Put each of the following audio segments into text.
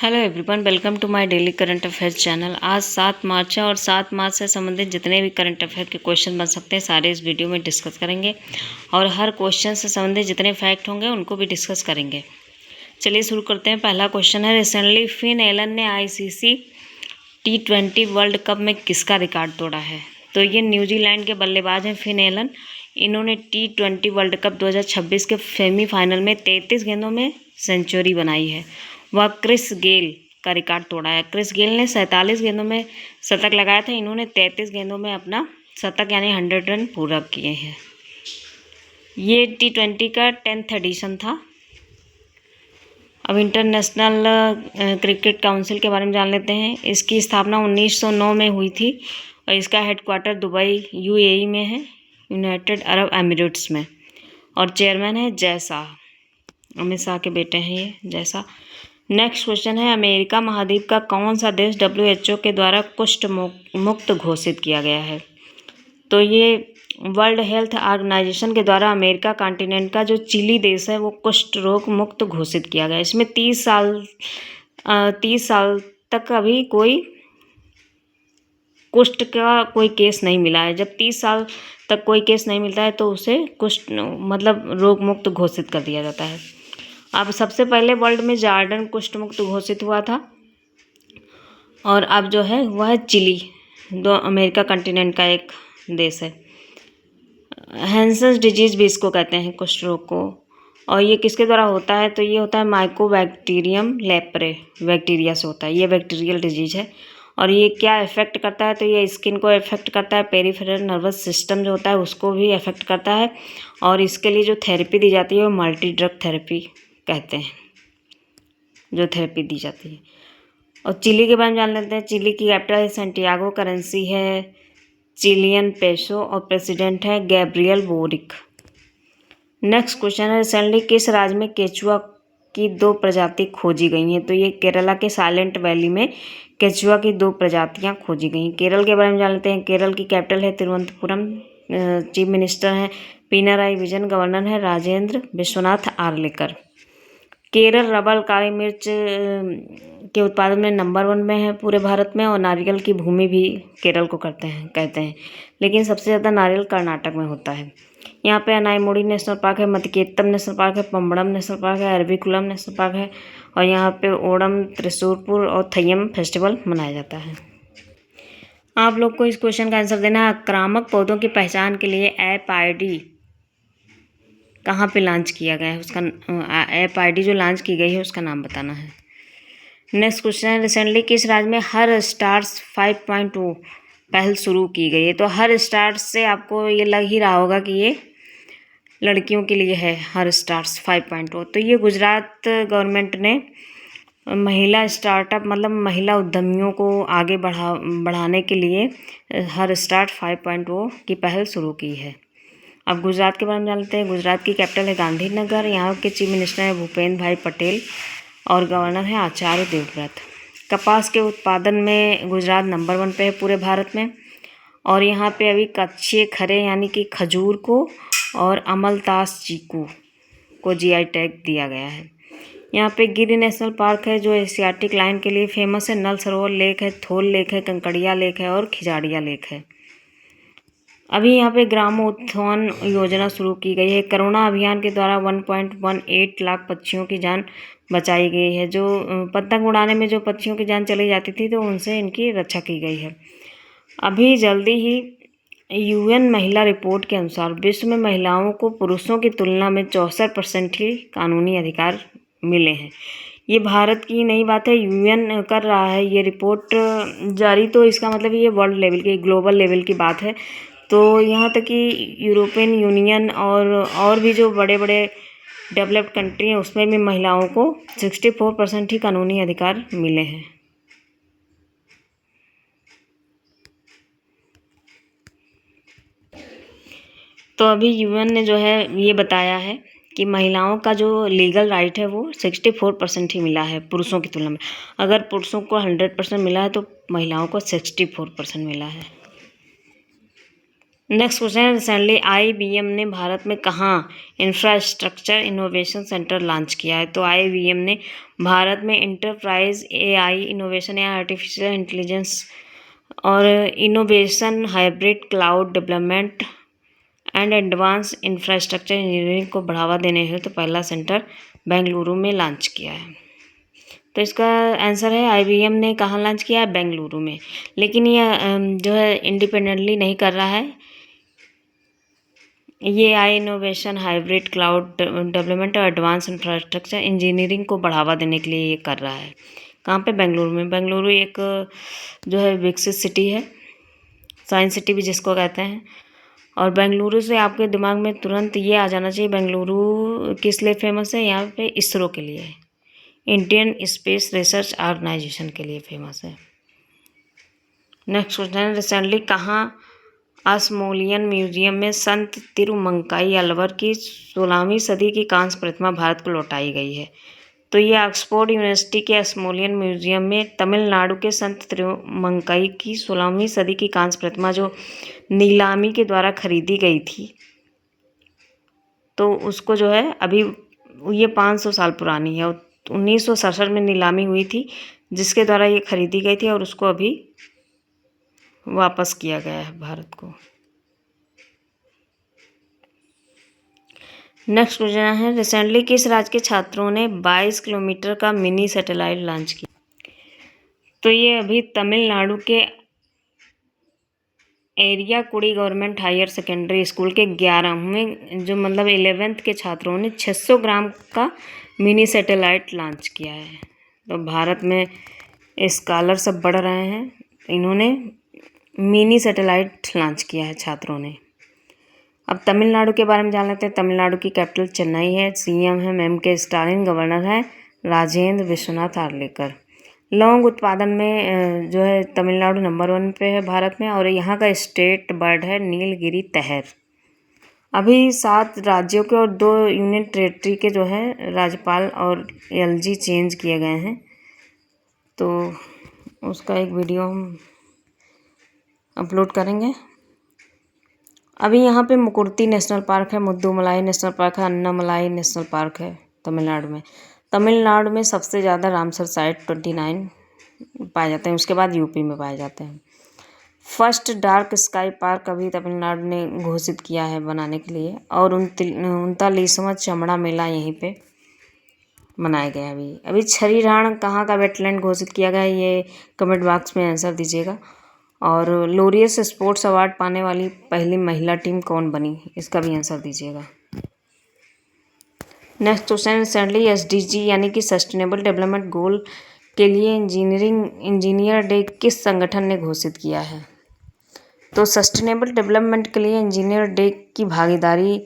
Hello everyone, welcome to my daily current affairs channel. आज 7 मार्च है और 7 मार्च से संबंधित जितने भी करंट अफेयर के क्वेश्चन बन सकते हैं सारे इस वीडियो में डिस्कस करेंगे और हर क्वेश्चन से संबंधित जितने फैक्ट होंगे उनको भी डिस्कस करेंगे। चलिए शुरू करते हैं। पहला क्वेश्चन है, रिसेंटली फिन एलन ने ICC T20 वर्ल्ड कप में किसका रिकॉर्ड तोड़ा है? तो ये न्यूजीलैंड के बल्लेबाज हैं फिन एलन। इन्होंने T20 वर्ल्ड कप 2026 के सेमीफाइनल में 33 गेंदों में सेंचुरी बनाई है। वह क्रिस गेल का रिकॉर्ड तोड़ा है। क्रिस गेल ने 47 गेंदों में शतक लगाया था। इन्होंने 33 गेंदों में अपना शतक यानी 100 रन पूरा किए हैं। ये T20 का 10th एडिशन था। अब इंटरनेशनल क्रिकेट काउंसिल के बारे में जान लेते हैं। इसकी स्थापना 1909 में हुई थी और इसका हेडक्वार्टर दुबई UAE में है, यूनाइटेड अरब एमिरेट्स में। और चेयरमैन है जय शाह, अमित शाह के बेटे हैं ये जय शाह। नेक्स्ट क्वेश्चन है, अमेरिका महाद्वीप का कौन सा देश WHO के द्वारा कुष्ठ मुक्त घोषित किया गया है? तो ये वर्ल्ड हेल्थ ऑर्गेनाइजेशन के द्वारा अमेरिका कॉन्टिनेंट का जो चिली देश है वो कुष्ठ रोग मुक्त घोषित किया गया है। इसमें 30 साल तक अभी कोई कुष्ठ का कोई केस नहीं मिला है। जब 30 साल तक कोई केस नहीं मिलता है तो उसे कुष्ठ मतलब रोग मुक्त घोषित कर दिया जाता है। अब सबसे पहले वर्ल्ड में जॉर्डन कुष्ठ मुक्त घोषित हुआ था और अब जो है वह है चिली, जो अमेरिका कॉन्टिनेंट का एक देश है। हैंसेंस डिजीज भी इसको कहते हैं, कुष्ठ रोग को। और ये किसके द्वारा होता है? तो ये होता है माइकोबैक्टीरियम लेप्रे बैक्टीरिया से होता है। ये बैक्टीरियल डिजीज है और ये क्या इफेक्ट करता है? तो ये स्किन को इफेक्ट करता है, पेरिफेरल नर्वस सिस्टम जो होता है उसको भी इफेक्ट करता है। और इसके लिए जो थेरेपी दी जाती है वो मल्टी ड्रग थेरेपी कहते हैं, जो थेरेपी दी जाती है। और चिली के बारे में जान लेते हैं। चिली की कैपिटल है सैंटियागो, करेंसी है चिलियन पेसो और प्रेसिडेंट है गैब्रियल बोरिक। नेक्स्ट क्वेश्चन है, रिसेंटली किस राज्य में केचुआ की 2 प्रजाति खोजी गई हैं? तो ये केरला के साइलेंट वैली में केचुआ की 2 प्रजातियां खोजी गई हैं। केरल के बारे में जान लेते हैं। केरल की कैपिटल है तिरुवनंतपुरम, चीफ मिनिस्टर हैं पिनाराई विजयन, गवर्नर है राजेंद्र विश्वनाथ आर्लेकर। केरल रबर काली मिर्च के उत्पादन में नंबर 1 में है पूरे भारत में और नारियल की भूमि भी केरल को कहते हैं, लेकिन सबसे ज़्यादा नारियल कर्नाटक में होता है। यहाँ पे अनाईमुड़ी नेशनल पार्क है, मतिकेतम नेशनल पार्क है, पम्बड़म नेशनल पार्क है, अरविकुलम नेशनल पार्क है और यहाँ पे ओणम, त्रिशूरपुर और थय्यम फेस्टिवल मनाया जाता है। आप लोग को इस क्वेश्चन का आंसर देना है। आक्रामक पौधों की पहचान के लिए ऐप ID कहाँ पे लॉन्च किया गया है? उसका ऐप ID जो लॉन्च की गई है उसका नाम बताना है। नेक्स्ट क्वेश्चन है, रिसेंटली किस राज्य में हर स्टार्स 5.0 पहल शुरू की गई है? तो हर स्टार्स से आपको ये लग ही रहा होगा कि ये लड़कियों के लिए है, हर स्टार्स 5.0। तो ये गुजरात गवर्नमेंट ने महिला स्टार्टअप मतलब महिला उद्यमियों को आगे बढ़ाने के लिए हर स्टार्ट 5.0 की पहल शुरू की है। अब गुजरात के बारे में जानते हैं। गुजरात की कैपिटल है गांधीनगर, यहाँ के चीफ मिनिस्टर हैं भूपेंद्र भाई पटेल और गवर्नर है आचार्य देवव्रत। कपास के उत्पादन में गुजरात नंबर 1 पे है पूरे भारत में और यहाँ पे अभी कच्चे खरे यानी कि खजूर को और अमलतास चीकू को GI टैग दिया गया है। यहाँ पे गिर नेशनल पार्क है जो एशियाटिक लाइन के लिए फेमस है। नल सरोवर लेक है, थोल लेक है, कंकड़िया लेक है और खिजाड़िया लेक है। अभी यहाँ पे ग्रामोत्थान योजना शुरू की गई है। करुणा अभियान के द्वारा 1.18 लाख पक्षियों की जान बचाई गई है। जो पतंग उड़ाने में जो पक्षियों की जान चली जाती थी तो उनसे इनकी रक्षा की गई है। अभी जल्दी ही UN महिला रिपोर्ट के अनुसार विश्व में महिलाओं को पुरुषों की तुलना में 64% ही कानूनी अधिकार मिले हैं। ये भारत की नई बात है, UN कर रहा है ये रिपोर्ट जारी, तो इसका मतलब ये वर्ल्ड लेवल की, ग्लोबल लेवल की बात है। तो यहाँ तक कि यूरोपियन यूनियन और भी जो बड़े बड़े डेवलप्ड कंट्री हैं उसमें भी महिलाओं को 64% ही कानूनी अधिकार मिले हैं। तो अभी UN ने जो है ये बताया है कि महिलाओं का जो लीगल राइट है वो 64% ही मिला है पुरुषों की तुलना में। अगर पुरुषों को 100% मिला है तो महिलाओं को 64% मिला है। नेक्स्ट क्वेश्चन है, रिसेंटली IBM ने भारत में कहाँ इंफ्रास्ट्रक्चर इनोवेशन सेंटर लॉन्च किया है? तो IBM ने भारत में इंटरप्राइज AI इनोवेशन या आर्टिफिशियल इंटेलिजेंस और innovation, hybrid cloud development and advance infrastructure engineering को बढ़ावा देने हेतु तो पहला सेंटर बेंगलुरु में लॉन्च किया है। तो इसका आंसर है IBM ने कहाँ लॉन्च किया है? बेंगलुरु में। लेकिन ये जो है इंडिपेंडेंटली नहीं कर रहा है, ये AI innovation, hybrid cloud development और एडवांस इंफ्रास्ट्रक्चर इंजीनियरिंग को बढ़ावा देने के लिए ये कर रहा है। कहाँ पे? बेंगलुरु में। बेंगलुरु एक जो है विकसित सिटी है, साइंस सिटी भी जिसको कहते हैं। और बेंगलुरु से आपके दिमाग में तुरंत ये आ जाना चाहिए, बेंगलुरु किस लिए फेमस है? यहाँ पे इसरो के लिए, इंडियन स्पेस रिसर्च ऑर्गेनाइजेशन के लिए फेमस है। नेक्स्ट क्वेश्चन है, रिसेंटली कहाँ अस्मोलियन म्यूजियम में संत तिरुमंकाई अलवर की 16वीं सदी की कांस्य प्रतिमा भारत को लौटाई गई है? तो ये ऑक्सफोर्ड यूनिवर्सिटी के अस्मोलियन म्यूजियम में तमिलनाडु के संत तिरुमंकाई की 16वीं सदी की कांस्य प्रतिमा जो नीलामी के द्वारा खरीदी गई थी, तो उसको जो है अभी ये 500 साल पुरानी है। 1967 में नीलामी हुई थी जिसके द्वारा ये खरीदी गई थी और उसको अभी वापस किया गया है भारत को। नेक्स्ट क्वेश्चन है, रिसेंटली किस राज्य के छात्रों ने 22 किलोमीटर का मिनी सैटेलाइट लॉन्च किया? तो ये अभी तमिलनाडु के एरियाकुडी गवर्नमेंट हायर सेकेंडरी स्कूल के 11वें जो मतलब 11th के छात्रों ने 600 ग्राम का मिनी सैटेलाइट लॉन्च किया है। तो भारत में स्कॉलर सब बढ़ रहे हैं, इन्होंने मिनी सैटेलाइट लॉन्च किया है छात्रों ने। अब तमिलनाडु के बारे में जान लेते हैं। तमिलनाडु की कैपिटल चेन्नई है, CM है MK स्टालिन, गवर्नर है राजेंद्र विश्वनाथ आर्लेकर। लौंग उत्पादन में जो है तमिलनाडु नंबर 1 पे है भारत में, और यहाँ का स्टेट बर्ड है नीलगिरी तहर। अभी 7 राज्यों के और 2 यूनियन टेरेटरी के जो है राज्यपाल और LG चेंज किए गए हैं, तो उसका एक वीडियो हम अपलोड करेंगे। अभी यहाँ पे मुकुर्ती नेशनल पार्क है, मुद्दुमलाई नेशनल पार्क है, अन्नामलाई नेशनल पार्क है तमिलनाडु में। तमिलनाडु में सबसे ज़्यादा रामसर साइट 29 पाए जाते हैं, उसके बाद यूपी में पाए जाते हैं। फर्स्ट डार्क स्काई पार्क अभी तमिलनाडु ने घोषित किया है बनाने के लिए, और 39वां चमड़ा मेला यहीं पे मनाया गया। अभी छरीराण कहाँ का वेटलैंड घोषित किया गया है, ये कमेंट बॉक्स में आंसर दीजिएगा। और लोरियस स्पोर्ट्स अवार्ड पाने वाली पहली महिला टीम कौन बनी, इसका भी आंसर दीजिएगा। नेक्स्ट क्वेश्चन, रिसेंटली SDG यानी कि सस्टेनेबल डेवलपमेंट गोल के लिए इंजीनियर डे किस संगठन ने घोषित किया है? तो सस्टेनेबल डेवलपमेंट के लिए इंजीनियर डे की भागीदारी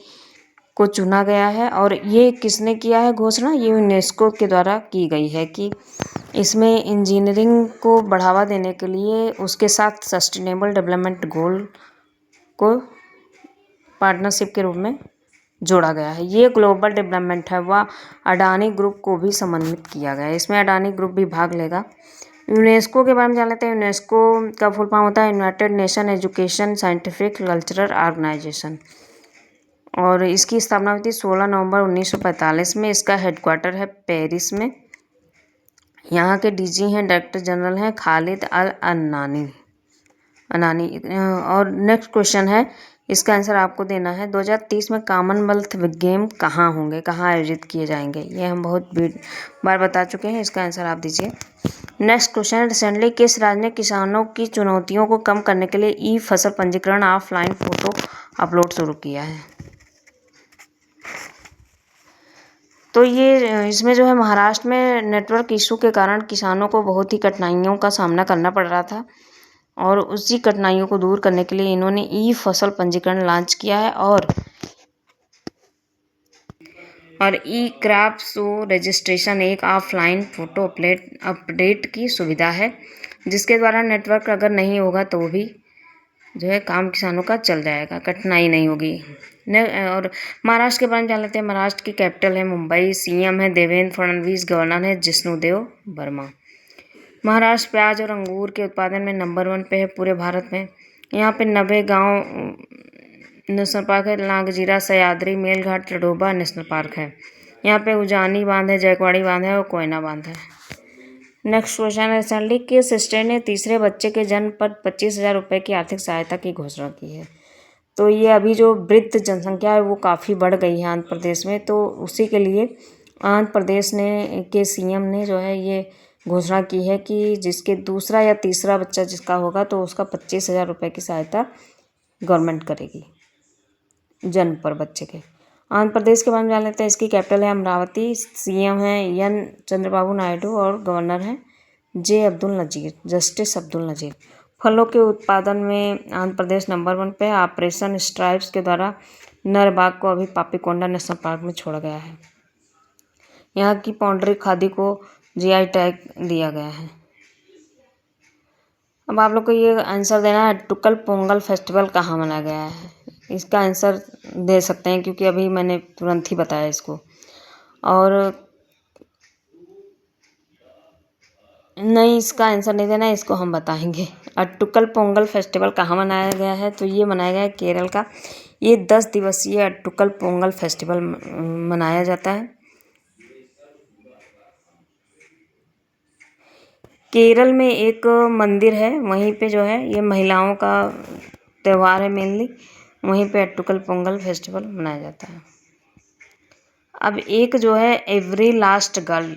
को चुना गया है, और ये किसने किया है घोषणा? ये यूनेस्को के द्वारा की गई है कि इसमें इंजीनियरिंग को बढ़ावा देने के लिए उसके साथ सस्टेनेबल डेवलपमेंट गोल को पार्टनरशिप के रूप में जोड़ा गया है। ये ग्लोबल डेवलपमेंट है, वह अडानी ग्रुप को भी समन्वित किया गया है, इसमें अडानी ग्रुप भी भाग लेगा। यूनेस्को के बारे में जान लेते हैं। यूनेस्को का फुल फॉर्म होता है united nation education scientific cultural organisation, और इसकी स्थापना हुई थी 16 नवंबर 1945 में। इसका हेडक्वार्टर है पेरिस में। यहाँ के DG हैं, डायरेक्टर जनरल हैं खालिद अल अनानी। और नेक्स्ट क्वेश्चन है, इसका आंसर आपको देना है। 2030 में कॉमनवेल्थ गेम कहाँ होंगे, कहाँ आयोजित किए जाएंगे? ये हम बहुत बार बता चुके हैं, इसका आंसर आप दीजिए। नेक्स्ट क्वेश्चन, रिसेंटली किस राज्य ने किसानों की चुनौतियों को कम करने के लिए ई-फसल पंजीकरण ऑफलाइन फोटो अपलोड शुरू किया है? तो ये इसमें जो है महाराष्ट्र में नेटवर्क इशू के कारण किसानों को बहुत ही कठिनाइयों का सामना करना पड़ रहा था, और उसी कठिनाइयों को दूर करने के लिए इन्होंने ई-फसल पंजीकरण लॉन्च किया है, और ई-क्रॉप शो रजिस्ट्रेशन एक ऑफलाइन फोटो अपडेट की सुविधा है, जिसके द्वारा नेटवर्क अगर नहीं होगा तो भी जो है काम किसानों का चल जाएगा, कठिनाई नहीं होगी। और महाराष्ट्र के बारे में जान लेते हैं। महाराष्ट्र की कैपिटल है मुंबई, CM है देवेंद्र फडणवीस, गवर्नर है जिष्णुदेव वर्मा। महाराष्ट्र प्याज और अंगूर के उत्पादन में नंबर 1 पे है पूरे भारत में। यहाँ पे 90 गांव नेशनल पार्क है, नागजीरा, सह्याद्री, मेलघाट, टडोबा नेशनल पार्क है। यहाँ पे उजानी बांध है, जयकवाड़ी बांध है और कोयना बांध है। नेक्स्ट क्वेश्चन है, रिसेंटली किस स्टेट ने तीसरे बच्चे के जन्म पर 25,000 रुपये की आर्थिक सहायता की घोषणा की है? तो ये अभी जो वृद्ध जनसंख्या है वो काफ़ी बढ़ गई है आंध्र प्रदेश में, तो उसी के लिए आंध्र प्रदेश के सीएम ने जो है ये घोषणा की है कि जिसके दूसरा या तीसरा बच्चा जिसका होगा तो उसका 25,000 रुपये की सहायता गवर्नमेंट करेगी जन्म पर बच्चे के। आंध्र प्रदेश के बारे में जान लेते हैं। इसकी कैपिटल है अमरावती, सीएम है एन चंद्रबाबू नायडू और गवर्नर है जस्टिस अब्दुल नज़ीर। फलों के उत्पादन में आंध्र प्रदेश नंबर 1 पे। ऑपरेशन स्ट्राइप्स के द्वारा नर बाघ को अभी पापीकोंडा नेशनल पार्क में छोड़ा गया है। यहाँ की पौंडरी खादी को जीआई टैग दिया गया है। अब आप लोग को ये आंसर देना है, अट्टुकल पोंगल फेस्टिवल कहाँ मनाया गया है? इसका आंसर दे सकते हैं क्योंकि अभी मैंने तुरंत ही बताया इसको। और नहीं, इसका आंसर नहीं देना है, इसको हम बताएंगे। अट्टुकल पोंगल फेस्टिवल कहाँ मनाया गया है? तो ये मनाया गया है केरल का। ये 10 दिवसीय अट्टुकल पोंगल फेस्टिवल मनाया जाता है। केरल में एक मंदिर है, वहीं पे जो है ये महिलाओं का त्यौहार है मेनली, वहीं पे अट्टुकल पोंगल फेस्टिवल मनाया जाता है। अब एक जो है every last girl,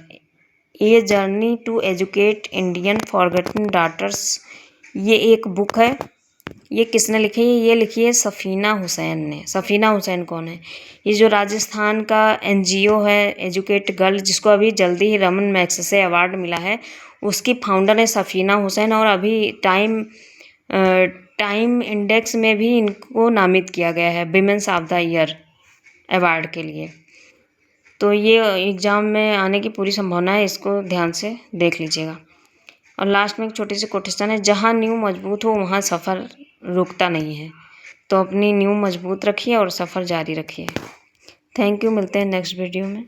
a journey to educate Indian forgotten daughters, ये एक बुक है। ये किसने लिखी है? ये लिखी है सफ़ीना हुसैन ने। सफ़ीना हुसैन कौन है? ये जो राजस्थान का एनजीओ है एजुकेट गर्ल, जिसको अभी जल्दी ही रमन मैग्सेसे अवार्ड मिला है, उसकी फाउंडर है सफ़ीना हुसैन। और अभी टाइम इंडेक्स में भी इनको नामित किया गया है women's of the year award के लिए। तो ये एग्ज़ाम में आने की पूरी संभावना है, इसको ध्यान से देख लीजिएगा। और लास्ट में एक छोटी सी कोटेशन है, जहाँ नींव मजबूत हो वहाँ सफ़र रुकता नहीं है। तो अपनी नींव मजबूत रखिए और सफ़र जारी रखिए। थैंक यू, मिलते हैं नेक्स्ट वीडियो में।